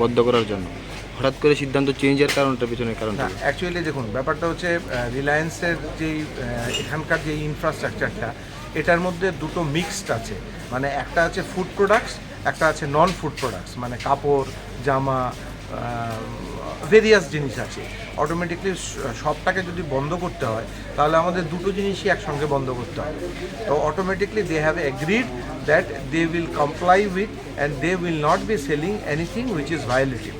বন্ধ করার জন্য, হঠাৎ করে সিদ্ধান্ত চেঞ্জের কারণটা পিছনের কারণটা কি? অ্যাকচুয়ালি দেখুন, ব্যাপারটা হচ্ছে রিলায়েন্সের যেই এখানকার যে ইনফ্রাস্ট্রাকচারটা, এটার মধ্যে দুটো মিক্সড আছে। মানে একটা আছে ফুড প্রোডাক্টস, একটা আছে নন ফুড প্রোডাক্টস, মানে কাপড়, জামা, ভেরিয়াস জিনিস আছে। অটোমেটিকলি সবটাকে যদি বন্ধ করতে হয় তাহলে আমাদের দুটো জিনিসই একসঙ্গে বন্ধ করতে হবে। তো automatically they have agreed that they will comply with and they will not be selling anything which is violative.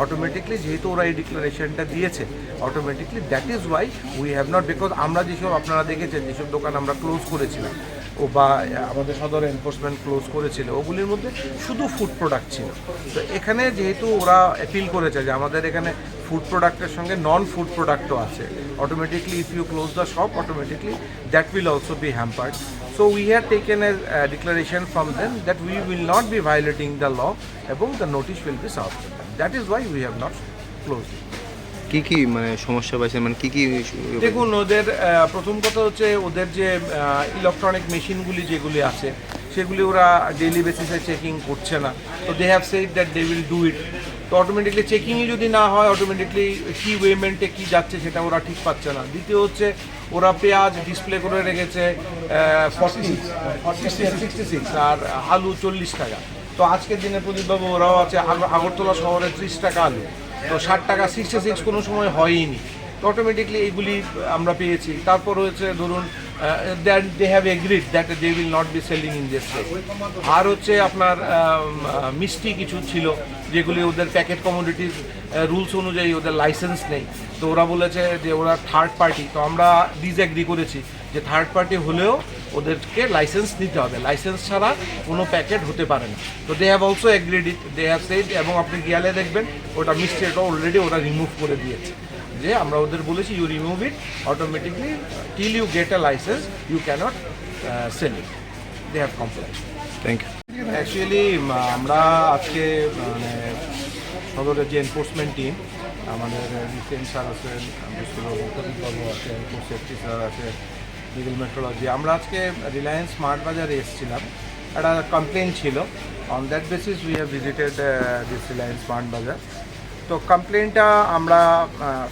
Automatically যেহেতু ওরা এই ডিক্লারেশনটা দিয়েছে, automatically that is why we have not, because আমরা যেসব আপনারা দেখেছেন যেসব দোকান আমরা ক্লোজ করেছিলাম বা আমাদের সদর এনফোর্সমেন্ট ক্লোজ করেছিল, ওগুলির মধ্যে শুধু ফুড প্রোডাক্ট ছিল। তো এখানে যেহেতু ওরা অ্যাপিল করেছে যে আমাদের এখানে ফুড প্রোডাক্টের সঙ্গে নন ফুড প্রোডাক্টও আছে, automatically if you close the shop, automatically that will also be hampered. So we have taken a declaration from them that we will not be violating the law এবং the notice will be served. That is why we have not closed it. কি কি মানে সমস্যা পাইছেন, মানে কি কি? দেখুন, ওদের প্রথম কথা হচ্ছে ওদের যে ইলেকট্রনিক মেশিনগুলি যেগুলি আছে সেগুলি ওরা ডেইলি বেসিসে চেকিং করছে না। তো they have said that they will do it. তো অটোমেটিকলি চেকিংই যদি না হয়, অটোমেটিকলি কী ওয়েমেন্টে কী যাচ্ছে সেটা ওরা ঠিক পাচ্ছে না। দ্বিতীয় হচ্ছে ওরা পেঁয়াজ ডিসপ্লে করে রেখেছে 66 আর আলু 40 টাকা। তো আজকের দিনে প্রদীপবাবু ওরাও আছে আগরতলা শহরে 30 টাকা আলু, তো 60 টাকা 66 কোনো সময় হয়ইনি। তো অটোমেটিকলি এইগুলি আমরা পেয়েছি। তারপর হচ্ছে ধরুন that they have agreed that they will not be selling in this way. আর হচ্ছে আপনার মিষ্টি কিছু ছিল যেগুলি ওদের প্যাকেট কমোডিটিস রুলস অনুযায়ী ওদের লাইসেন্স নেই। তো ওরা বলেছে যে ওরা থার্ড পার্টি। তো আমরা ডিসএগ্রি করেছি যে থার্ড পার্টি হলেও ওদেরকে লাইসেন্স নিতে হবে, লাইসেন্স ছাড়া কোনো প্যাকেট হতে পারে না। তো they have also agreed it, they have said, এবং আপনি গেলে দেখবেন ওটা মিষ্টিটা অলরেডি ওরা রিমুভ করে দিয়েছে। যে আমরা ওদের বলেছি you remove it automatically till you get a licence, you can't sell it. They have complied. Thank you. Actually আমরা আজকে মানে সদরের যে এনফোর্সমেন্ট টিম, আমাদের রিসেন্ট স্যার আছেন, প্রদীপবাবু আছেন, ফুড সেফটি স্যার আছে, লিগেল মেট্রোলজি, আমরা আজকে রিলায়েন্স স্মার্ট বাজারে এসেছিলাম। একটা কমপ্লেন ছিল, on that basis we have visited this Reliance Smart Bazaar. তো কমপ্লেনটা আমরা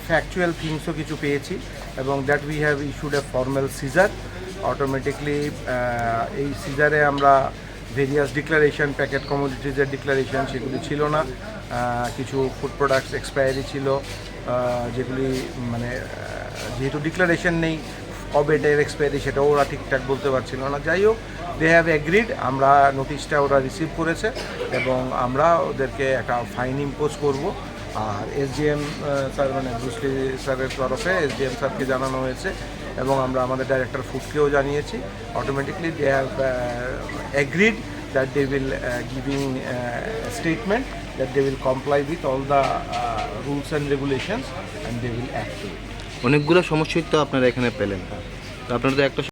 ফ্যাকচুয়াল থিংসও কিছু পেয়েছি এবং that we have issued a formal seizure. Automatically এই সিজারে আমরা ভেরিয়াস ডিক্লারেশন, প্যাকেট কমোডিটিজের ডিক্লারেশন সেগুলি ছিল না, কিছু ফুড প্রোডাক্টস এক্সপায়ারি ছিল যেগুলি মানে যেহেতু ডিক্লারেশন নেই কবে এটার এক্সপায়ারি সেটাও ওরা ঠিকঠাক বলতে পারছিল না। যাই হোক, দে হ্যাভ এগ্রিড, আমরা নোটিশটা ওরা রিসিভ করেছে এবং আমরা ওদেরকে একটা ফাইন ইম্পোজ করব। আর এসডিএম স্যার মানে ব্রুসলি স্যারের তরফে এসডিএম স্যারকে জানানো হয়েছে এবং আমরা আমাদের ডাইরেক্টর ফুডকেও জানিয়েছি। Automatically they have agreed that they will giving statement that they will comply with all the rules and regulations and they will act to it. অনেকগুলো সমস্যাই তো আপনারা এখানে পেলেন, তো আপনারা তো একটা